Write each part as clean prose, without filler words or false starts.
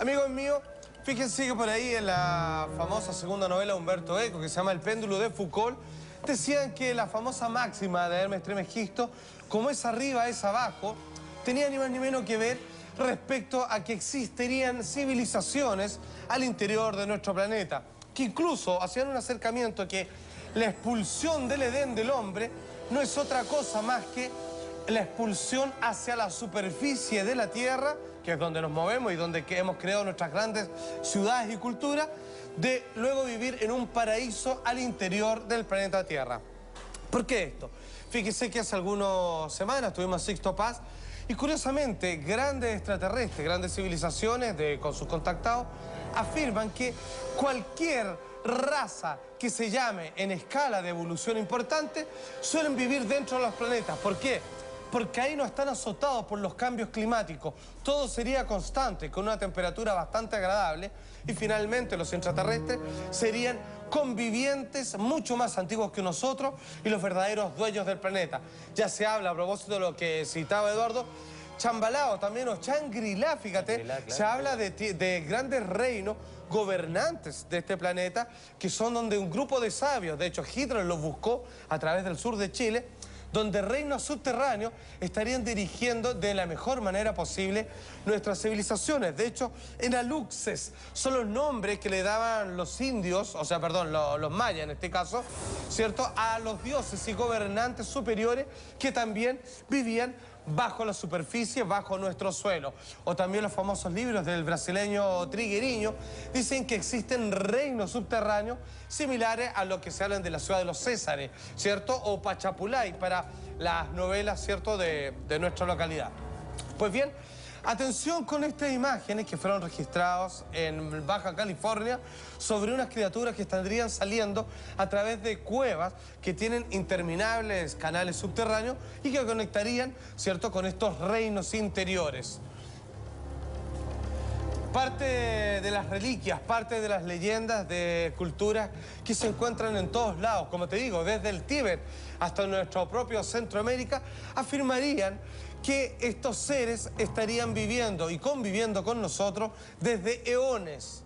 Amigos míos, fíjense que por ahí en la famosa segunda novela de Humberto Eco, que se llama El péndulo de Foucault, decían que la famosa máxima de Hermes Trismegisto, como es arriba, es abajo, tenía ni más ni menos que ver respecto a que existirían civilizaciones al interior de nuestro planeta, que incluso hacían un acercamiento a que la expulsión del Edén del hombre no es otra cosa más que la expulsión hacia la superficie de la Tierra, que es donde nos movemos y donde hemos creado nuestras grandes ciudades y culturas, de luego vivir en un paraíso al interior del planeta Tierra. ¿Por qué esto? Fíjese que hace algunas semanas tuvimos a Sixto Paz y curiosamente grandes extraterrestres, grandes civilizaciones con sus contactados afirman que cualquier raza que se llame en escala de evolución importante suelen vivir dentro de los planetas. ¿Por qué? Porque ahí no están azotados por los cambios climáticos. Todo sería constante, con una temperatura bastante agradable. Y finalmente los extraterrestres serían convivientes mucho más antiguos que nosotros y los verdaderos dueños del planeta. Ya se habla, a propósito de lo que citaba Eduardo, Chambalao también, o Shangri-La, fíjate, claro. Se habla de grandes reinos gobernantes de este planeta, que son donde un grupo de sabios, de hecho Hitler los buscó a través del sur de Chile, donde reinos subterráneos estarían dirigiendo de la mejor manera posible nuestras civilizaciones. De hecho, Enaluxes son los nombres que le daban los indios, o sea, perdón, los mayas en este caso, ¿cierto?, a los dioses y gobernantes superiores que también vivían bajo la superficie, bajo nuestro suelo. O también los famosos libros del brasileño Trigueirinho dicen que existen reinos subterráneos similares a lo que se hablan de la ciudad de los Césares, ¿cierto? O Pachapulay para las novelas, ¿cierto?, de nuestra localidad. Pues bien, atención con estas imágenes que fueron registradas en Baja California sobre unas criaturas que estarían saliendo a través de cuevas que tienen interminables canales subterráneos y que conectarían, ¿cierto?, con estos reinos interiores. Parte de las reliquias, parte de las leyendas de culturas que se encuentran en todos lados, como te digo, desde el Tíbet hasta nuestro propio Centroamérica, afirmarían que estos seres estarían viviendo y conviviendo con nosotros desde eones.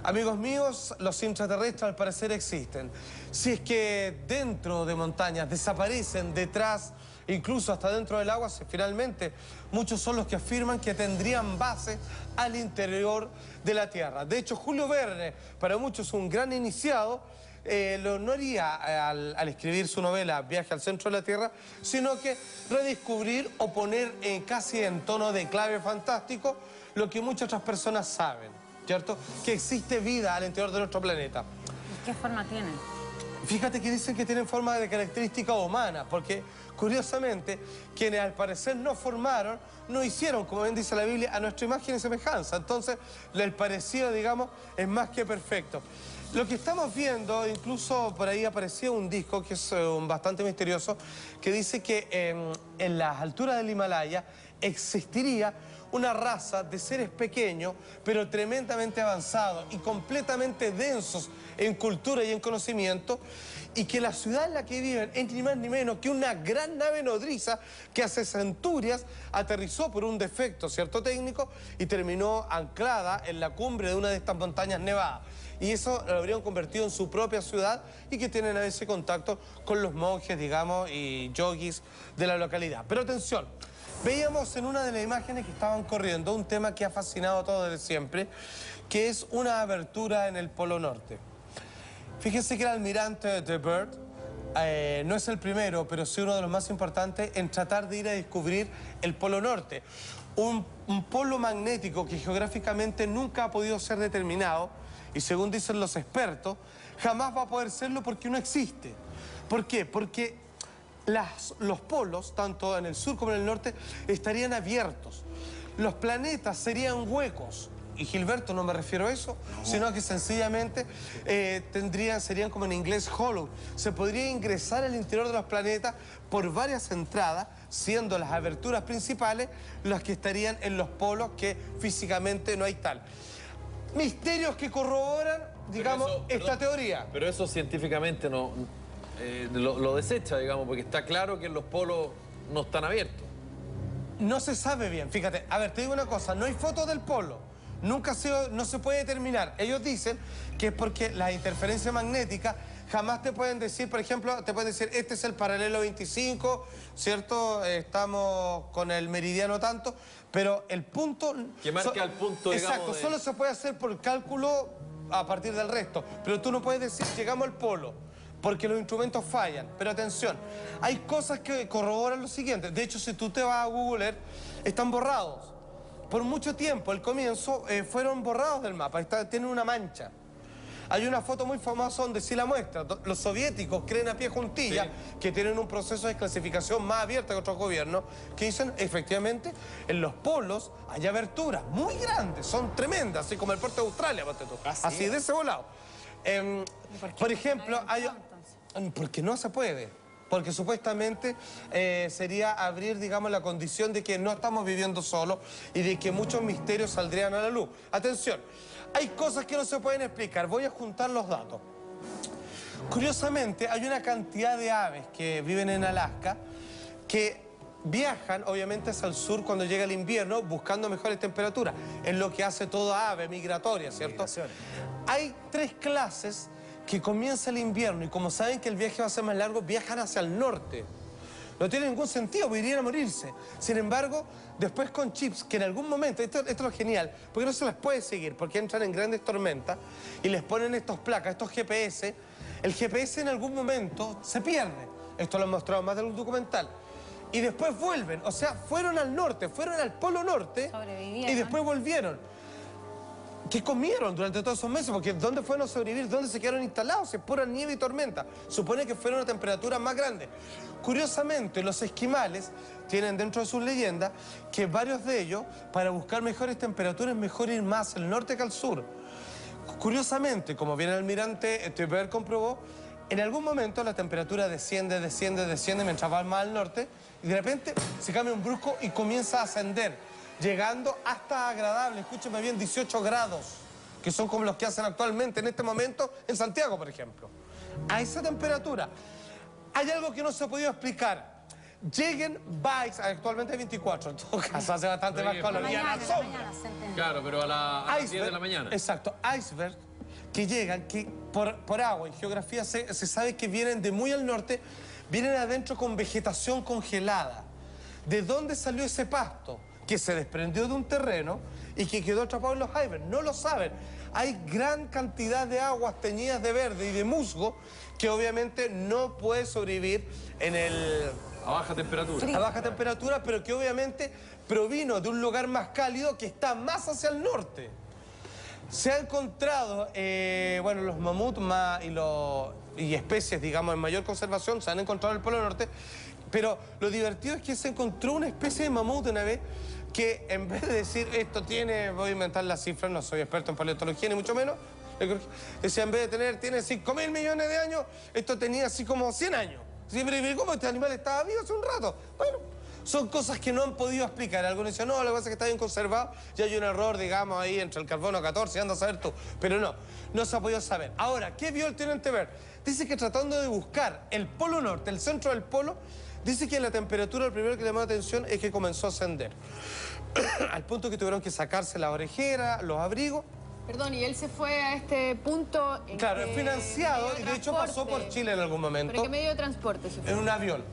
Amigos míos, los intraterrestres al parecer existen. Si es que dentro de montañas desaparecen detrás, incluso hasta dentro del agua, finalmente muchos son los que afirman que tendrían base al interior de la Tierra. De hecho, Julio Verne, para muchos un gran iniciado, no haría al escribir su novela Viaje al centro de la Tierra, sino que redescubrir o poner casi en tono de clave fantástico lo que muchas otras personas saben, ¿cierto? Que existe vida al interior de nuestro planeta. ¿Y qué forma tienen? Fíjate que dicen que tienen forma de característica humana, porque curiosamente quienes al parecer no formaron, no hicieron, como bien dice la Biblia, a nuestra imagen y semejanza. Entonces el parecido, digamos, es más que perfecto. Lo que estamos viendo, incluso por ahí aparecía un disco que es bastante misterioso, que dice que en las alturas del Himalaya existiría una raza de seres pequeños, pero tremendamente avanzados y completamente densos en cultura y en conocimiento, y que la ciudad en la que viven es ni más ni menos que una gran nave nodriza que hace centurias aterrizó por un defecto, ¿cierto?, técnico, y terminó anclada en la cumbre de una de estas montañas nevadas. Y eso lo habrían convertido en su propia ciudad y que tienen a veces contacto con los monjes, digamos, y yogis de la localidad. Pero atención, veíamos en una de las imágenes que estaban corriendo un tema que ha fascinado a todos desde siempre, que es una abertura en el Polo Norte. Fíjense que el almirante de Byrd no es el primero, pero sí uno de los más importantes en tratar de ir a descubrir el Polo Norte. Un polo magnético que geográficamente nunca ha podido ser determinado y, según dicen los expertos, jamás va a poder serlo porque no existe. ¿Por qué? Porque los polos, tanto en el sur como en el norte, estarían abiertos. Los planetas serían huecos. Y Gilberto, no me refiero a eso, sino que sencillamente serían como en inglés hollow. Se podría ingresar al interior de los planetas por varias entradas, siendo las aberturas principales las que estarían en los polos, que físicamente no hay tal. Misterios que corroboran, digamos, esta teoría. Pero eso científicamente no lo desecha, digamos, porque está claro que los polos no están abiertos. No se sabe bien, fíjate. A ver, te digo una cosa, no hay fotos del polo. no se puede determinar. Ellos dicen que es porque la interferencia magnética jamás te pueden decir, por ejemplo, te pueden decir, este es el paralelo 25, ¿cierto? Estamos con el meridiano tanto, pero el punto... Que marca el punto, exacto, digamos, solo se puede hacer por cálculo a partir del resto, pero tú no puedes decir, llegamos al polo, porque los instrumentos fallan. Pero atención, hay cosas que corroboran lo siguiente. De hecho, si tú te vas a Google Earth, están borrados. Por mucho tiempo, al comienzo, fueron borrados del mapa, tienen una mancha. Hay una foto muy famosa donde sí la muestra. Los soviéticos creen a pie juntilla que tienen un proceso de clasificación más abierto que otros gobiernos, que dicen, efectivamente, en los polos hay aberturas muy grandes, son tremendas, así como el puerto de Australia, así de ese volado. Por ejemplo, porque no se puede. Porque supuestamente sería abrir, digamos, la condición de que no estamos viviendo solos y de que muchos misterios saldrían a la luz. Atención, hay cosas que no se pueden explicar. Voy a juntar los datos. Curiosamente, hay una cantidad de aves que viven en Alaska que viajan, obviamente, hacia el sur cuando llega el invierno buscando mejores temperaturas. Es lo que hace toda ave migratoria, ¿cierto? Hay 3 clases que comienza el invierno y como saben que el viaje va a ser más largo, viajan hacia el norte. No tiene ningún sentido, porque irían a morirse. Sin embargo, después con chips, que en algún momento, esto es lo genial, porque no se las puede seguir, porque entran en grandes tormentas y les ponen estas placas, estos GPS. El GPS en algún momento se pierde. Esto lo han mostrado más de un documental. Y después vuelven, o sea, fueron al norte, fueron al polo norte y después volvieron. ¿Qué comieron durante todos esos meses? Porque ¿dónde fueron a sobrevivir? ¿Dónde se quedaron instalados? Es pura nieve y tormenta. Supone que fueron a temperaturas más grandes. Curiosamente, los esquimales tienen dentro de sus leyendas que varios de ellos, para buscar mejores temperaturas, es mejor ir más al norte que al sur. Curiosamente, como bien el almirante Tibert comprobó, en algún momento la temperatura desciende mientras va más al norte y de repente se cambia un brusco y comienza a ascender, llegando hasta agradable, escúcheme bien, 18 grados, que son como los que hacen actualmente en este momento en Santiago, por ejemplo. A esa temperatura. Hay algo que no se ha podido explicar. Lleguen bikes, actualmente hay 24, en todo caso, hace bastante más calor. Claro, pero a las 10 de la mañana. Exacto, iceberg que llegan, que por agua, en geografía se sabe que vienen de muy al norte, vienen adentro con vegetación congelada. ¿De dónde salió ese pasto? Que se desprendió de un terreno y que quedó atrapado en los icebergs. No lo saben. Hay gran cantidad de aguas teñidas de verde y de musgo que obviamente no puede sobrevivir en el... A baja temperatura. A baja temperatura, pero que obviamente provino de un lugar más cálido que está más hacia el norte. Se ha encontrado, bueno, los mamuts y especies, digamos, en mayor conservación se han encontrado en el Polo Norte, pero lo divertido es que se encontró una especie de mamut una vez que en vez de decir esto tiene, voy a inventar las cifras, no soy experto en paleontología ni mucho menos, decía en vez de tiene 5.000 millones de años, esto tenía así como 100 años. Siempre, ¿cómo este animal estaba vivo hace un rato? Bueno, son cosas que no han podido explicar. Algunos dicen, no, lo que pasa es que está bien conservado y hay un error, digamos, ahí entre el carbono 14, anda a saber tú. Pero no se ha podido saber. Ahora, ¿qué vio el teniente Byrd? Dice que tratando de buscar el polo norte, el centro del polo, dice que la temperatura, lo primero que le llamó la atención es que comenzó a ascender. Al punto que tuvieron que sacarse la orejera, los abrigos. Perdón, y él se fue a este punto... Claro, es financiado y de hecho pasó por Chile en algún momento. ¿Pero qué medio de transporte se fue? En un avión.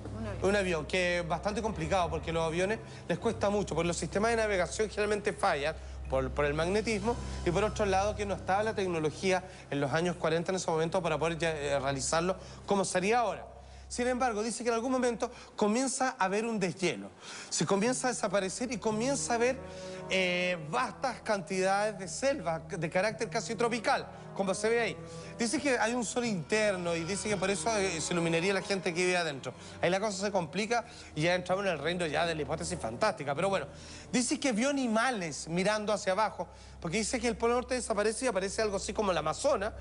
Un avión, que es bastante complicado porque los aviones les cuesta mucho, porque los sistemas de navegación generalmente fallan por el magnetismo y por otro lado que no estaba la tecnología en los años 40 en ese momento para poder realizarlo como sería ahora. Sin embargo, dice que en algún momento comienza a haber un deshielo, se comienza a desaparecer y comienza a haber vastas cantidades de selva de carácter casi tropical, como se ve ahí. Dice que hay un sol interno y dice que por eso se iluminaría la gente que vive adentro. Ahí la cosa se complica y ya entramos en el reino ya de la hipótesis fantástica. Pero bueno, dice que vio animales mirando hacia abajo, porque dice que el Polo Norte desaparece y aparece algo así como el Amazonas.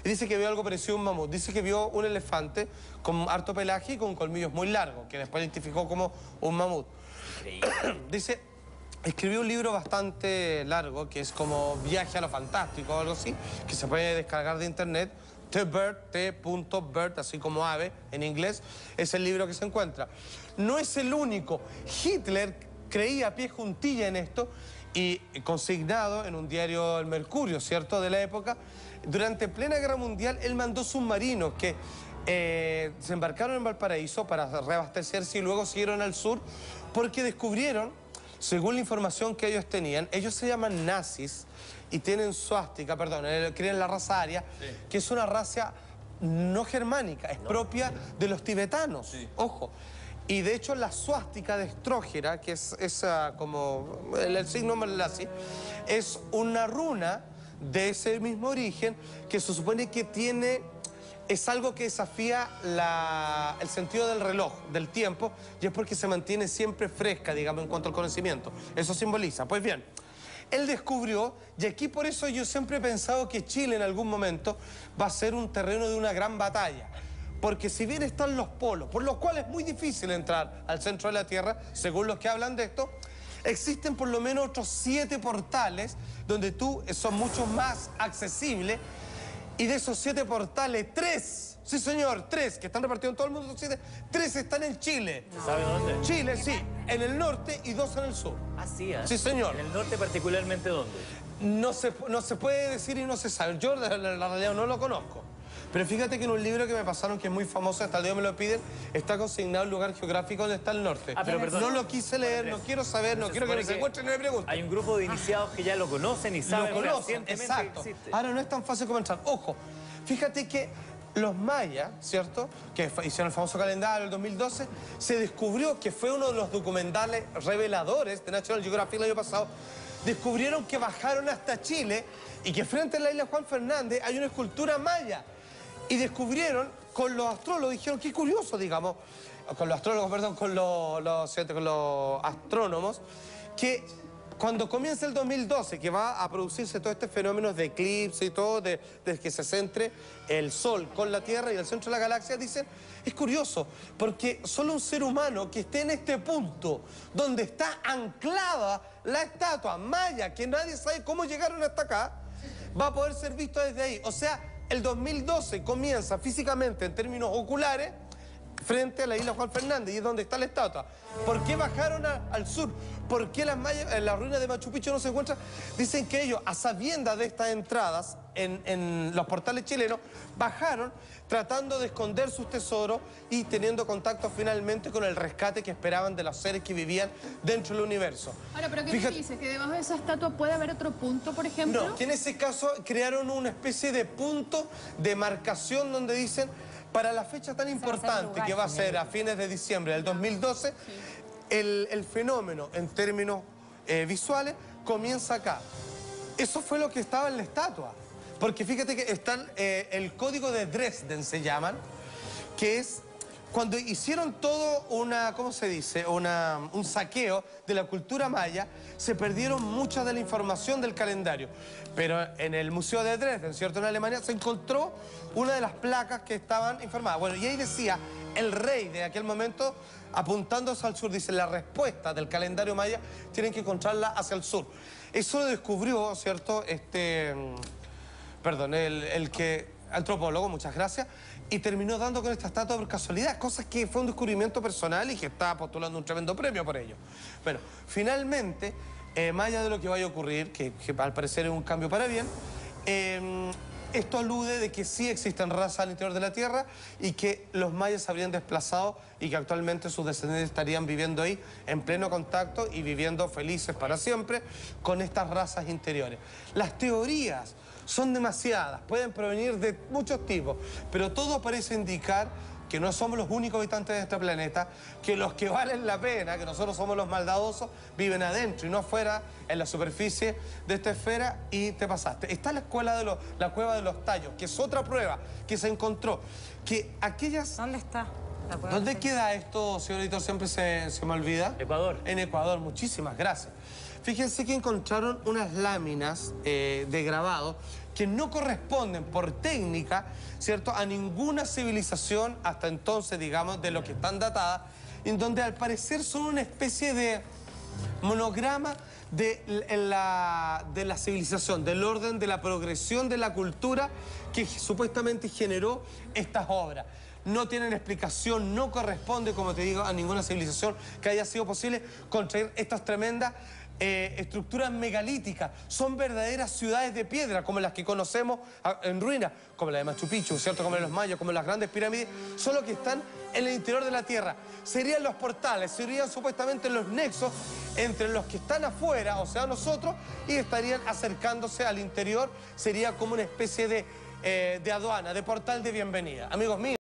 Y dice que vio algo parecido a un mamut. Dice que vio un elefante con harto pelaje y con colmillos muy largos, que después identificó como un mamut. Dice, escribió un libro bastante largo, que es como Viaje a lo Fantástico o algo así, que se puede descargar de internet. T.Bird, así como ave en inglés, es el libro que se encuentra. No es el único. Hitler creía a pie juntilla en esto y consignado en un diario El Mercurio, ¿cierto?, de la época. Durante plena Guerra Mundial, él mandó submarinos que se embarcaron en Valparaíso para reabastecerse y luego siguieron al sur porque descubrieron, según la información que ellos tenían, ellos se llaman nazis y tienen suástica, perdón, creen la raza aria, sí, que es una raza no germánica, es propia de los tibetanos, sí, ojo. Y de hecho la suástica de Estrógera, que es esa como el signo nazi, es una runa de ese mismo origen que se supone que tiene, es algo que desafía el sentido del reloj, del tiempo, y es porque se mantiene siempre fresca, digamos, en cuanto al conocimiento. Eso simboliza. Pues bien, él descubrió, y aquí por eso yo siempre he pensado que Chile en algún momento va a ser un terreno de una gran batalla. Porque si bien están los polos, por los cuales es muy difícil entrar al centro de la Tierra, según los que hablan de esto, existen por lo menos otros 7 portales donde son mucho más accesibles. Y de esos 7 portales, 3, sí señor, 3, que están repartidos en todo el mundo, 7, 3 están en Chile. ¿Sabe dónde? Chile, sí, en el norte y 2 en el sur. Ah, sí, ¿eh? Sí, señor. ¿En el norte particularmente dónde? No se puede decir y no se sabe. Yo la realidad no lo conozco. Pero fíjate que en un libro que me pasaron, que es muy famoso, hasta el día me lo piden, está consignado el lugar geográfico donde está el norte. Ah, pero perdón. No lo quise leer, no quiero saber, no quiero que me secuestren y me pregunten. Hay un grupo de iniciados que ya lo conocen y saben fehacientemente exacto. que existe. Ahora no es tan fácil como entrar. Ojo, fíjate que los mayas, ¿cierto?, que hicieron el famoso calendario del 2012, se descubrió que fue uno de los documentales reveladores de National Geographic el año pasado. Descubrieron que bajaron hasta Chile y que frente a la isla Juan Fernández hay una escultura maya. Y descubrieron, con los astrólogos, dijeron, qué curioso, digamos, con los astrólogos, perdón, con los astrónomos, que cuando comienza el 2012, que va a producirse todo este fenómeno de eclipse y todo, de que se centre el Sol con la Tierra y el centro de la galaxia, dicen, es curioso, porque solo un ser humano que esté en este punto, donde está anclada la estatua maya, que nadie sabe cómo llegaron hasta acá, va a poder ser visto desde ahí. O sea, el 2012 comienza físicamente en términos oculares frente a la isla Juan Fernández y es donde está la estatua. ¿Por qué bajaron al sur? ¿Por qué las ruinas de Machu Picchu no se encuentran? Dicen que ellos, a sabiendas de estas entradas en los portales chilenos, bajaron tratando de esconder sus tesoros y teniendo contacto finalmente con el rescate que esperaban de los seres que vivían dentro del universo. Ahora, ¿pero qué me dices? ¿Que debajo de esa estatua puede haber otro punto, por ejemplo? No, que en ese caso crearon una especie de punto de marcación donde dicen, para la fecha tan importante que va a ser a fines de diciembre del 2012, sí, el fenómeno en términos visuales comienza acá. Eso fue lo que estaba en la estatua. Porque fíjate que están el código de Dresden, se llaman, que es cuando hicieron todo ¿cómo se dice? Un saqueo de la cultura maya, se perdieron mucha de la información del calendario. Pero en el Museo de Dresden, ¿cierto?, en Alemania, se encontró una de las placas que estaban informadas. Bueno, y ahí decía, el rey de aquel momento, apuntándose al sur, dice, la respuesta del calendario maya tienen que encontrarla hacia el sur. Eso lo descubrió, ¿cierto?, el antropólogo, muchas gracias, y terminó dando con esta estatua por casualidad, cosas que fue un descubrimiento personal y que está postulando un tremendo premio por ello. Bueno, finalmente, más allá de lo que vaya a ocurrir, que al parecer es un cambio para bien, esto alude de que sí existen razas al interior de la Tierra y que los mayas se habrían desplazado y que actualmente sus descendientes estarían viviendo ahí en pleno contacto y viviendo felices para siempre con estas razas interiores. Las teorías son demasiadas, pueden provenir de muchos tipos, pero todo parece indicar que no somos los únicos habitantes de este planeta, que los que valen la pena, que nosotros somos los maldadosos, viven adentro y no afuera, en la superficie de esta esfera, y te pasaste. Está la cueva de los tallos, que es otra prueba que se encontró, que aquellas... ¿Dónde está? ¿Dónde queda esto, señor editor? Siempre se me olvida. Ecuador. En Ecuador, muchísimas gracias. Fíjense que encontraron unas láminas de grabado que no corresponden por técnica, ¿cierto?, a ninguna civilización hasta entonces, digamos, de lo que están datadas, en donde al parecer son una especie de monograma de la civilización, del orden, de la progresión de la cultura que supuestamente generó estas obras. No tienen explicación, no corresponde, como te digo, a ninguna civilización que haya sido posible contraer estas tremendas estructuras megalíticas, son verdaderas ciudades de piedra, como las que conocemos en ruinas, como la de Machu Picchu, ¿cierto? Como la de los mayas, como las grandes pirámides, solo que están en el interior de la Tierra. Serían los portales, serían supuestamente los nexos entre los que están afuera, o sea, nosotros, y estarían acercándose al interior. Sería como una especie de aduana, de portal de bienvenida. Amigos míos.